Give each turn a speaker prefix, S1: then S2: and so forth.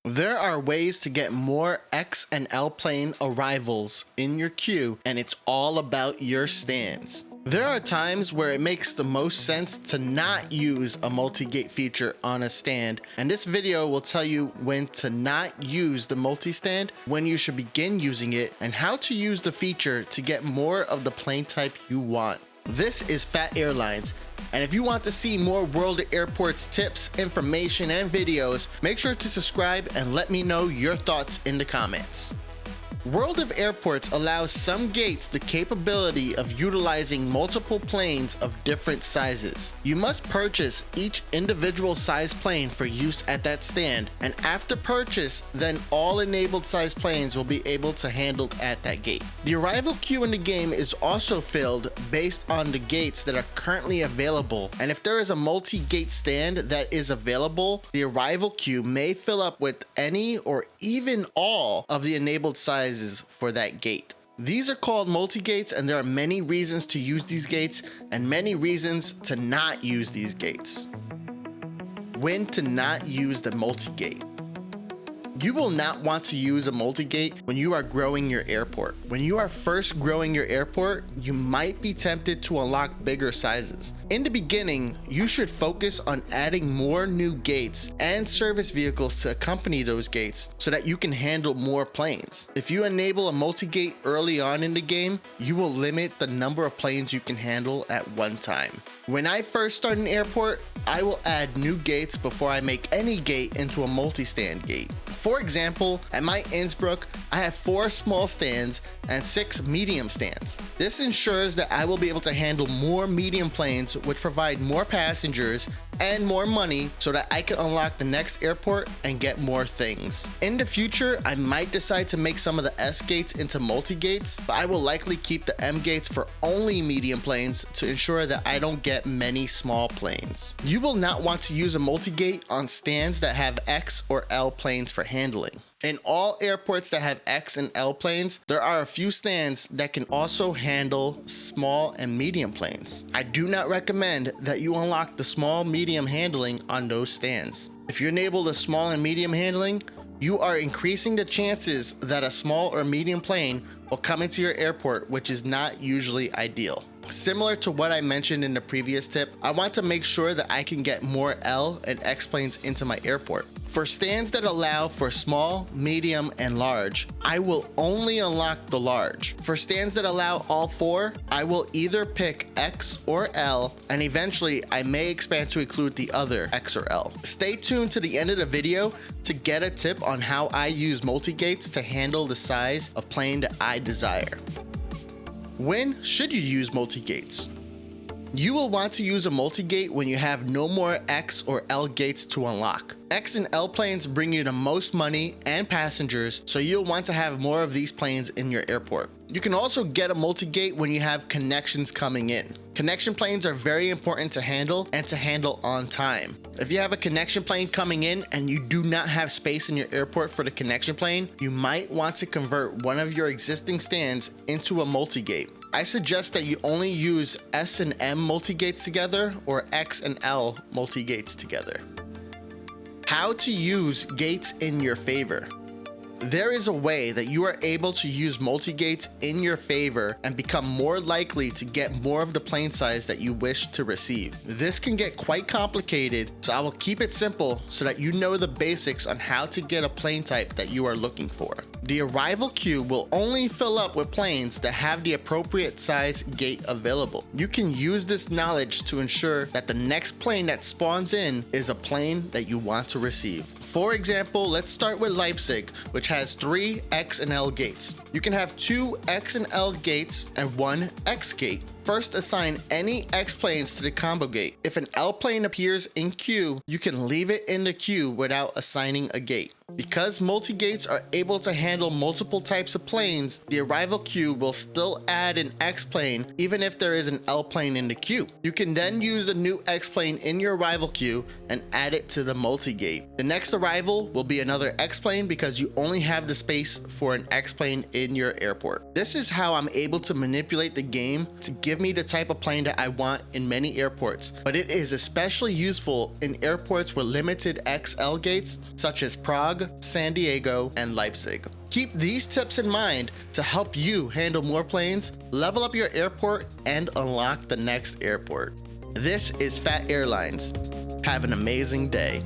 S1: There are ways to get more X and L plane arrivals in your queue, and it's all about your stands. There are times where it makes the most sense to not use a multi-gate feature on a stand, and this video will tell you when to not use the multi-stand, when you should begin using it, and how to use the feature to get more of the plane type you want. This is Fat Airlines, and if you want to see more World of Airports tips, information, and videos, make sure to subscribe and let me know your thoughts in the comments. World of Airports allows some gates the capability of utilizing multiple planes of different sizes. You must purchase each individual size plane for use at that stand, and after purchase, then all enabled size planes will be able to handle at that gate. The arrival queue in the game is also filled based on the gates that are currently available, and if there is a multi-gate stand that is available, the arrival queue may fill up with any or even all of the enabled sizes for that gate. These are called multi-gates, and there are many reasons to use these gates and many reasons to not use these gates. When to not use the multi-gate. You will not want to use a multi-gate when you are growing your airport. When you are first growing your airport, you might be tempted to unlock bigger sizes. In the beginning, you should focus on adding more new gates and service vehicles to accompany those gates so that you can handle more planes. If you enable a multi-gate early on in the game, you will limit the number of planes you can handle at one time. When I first start an airport, I will add new gates before I make any gate into a multi-stand gate. For example, at my Innsbruck, I have 4 small stands and 6 medium stands. This ensures that I will be able to handle more medium planes, which provide more passengers and more money so that I can unlock the next airport and get more things. In the future, I might decide to make some of the S gates into multi-gates, but I will likely keep the M gates for only medium planes to ensure that I don't get many small planes. You will not want to use a multi-gate on stands that have X or L planes for handling. In all airports that have X and L planes, there are a few stands that can also handle small and medium planes. I do not recommend that you unlock the small medium handling on those stands. If you enable the small and medium handling, you are increasing the chances that a small or medium plane will come into your airport, which is not usually ideal. Similar to what I mentioned in the previous tip, I want to make sure that I can get more L and X planes into my airport. For stands that allow for small, medium, and large, I will only unlock the large. For stands that allow all 4, I will either pick X or L, and eventually I may expand to include the other X or L. Stay tuned to the end of the video to get a tip on how I use multi-gates to handle the size of plane that I desire. When should you use multi-gates? You will want to use a multi-gate when you have no more X or L gates to unlock. X and L planes bring you the most money and passengers, so you'll want to have more of these planes in your airport. You can also get a multi-gate when you have connections coming in. Connection planes are very important to handle and to handle on time. If you have a connection plane coming in and you do not have space in your airport for the connection plane, you might want to convert one of your existing stands into a multi-gate. I suggest that you only use S and M multi-gates together or X and L multi-gates together. How to use gates in your favor. There is a way that you are able to use multi-gates in your favor and become more likely to get more of the plane size that you wish to receive. This can get quite complicated, so I will keep it simple so that you know the basics on how to get a plane type that you are looking for. The arrival queue will only fill up with planes that have the appropriate size gate available. You can use this knowledge to ensure that the next plane that spawns in is a plane that you want to receive. For example, let's start with Leipzig, which has 3 X and L gates. You can have 2 X and L gates and 1 X gate. First, assign any X planes to the combo gate. If an L plane appears in queue, you can leave it in the queue without assigning a gate. Because multi-gates are able to handle multiple types of planes, the arrival queue will still add an X plane even if there is an L plane in the queue. You can then use the new X plane in your arrival queue and add it to the multi-gate. The next arrival will be another X plane because you only have the space for an X plane in your airport. This is how I'm able to manipulate the game to give give me the type of plane that I want in many airports, but it is especially useful in airports with limited XL gates such as Prague, San Diego, and Leipzig. Keep these tips in mind to help you handle more planes, level up your airport, and unlock the next airport. This is Fat Airlines. Have an amazing day.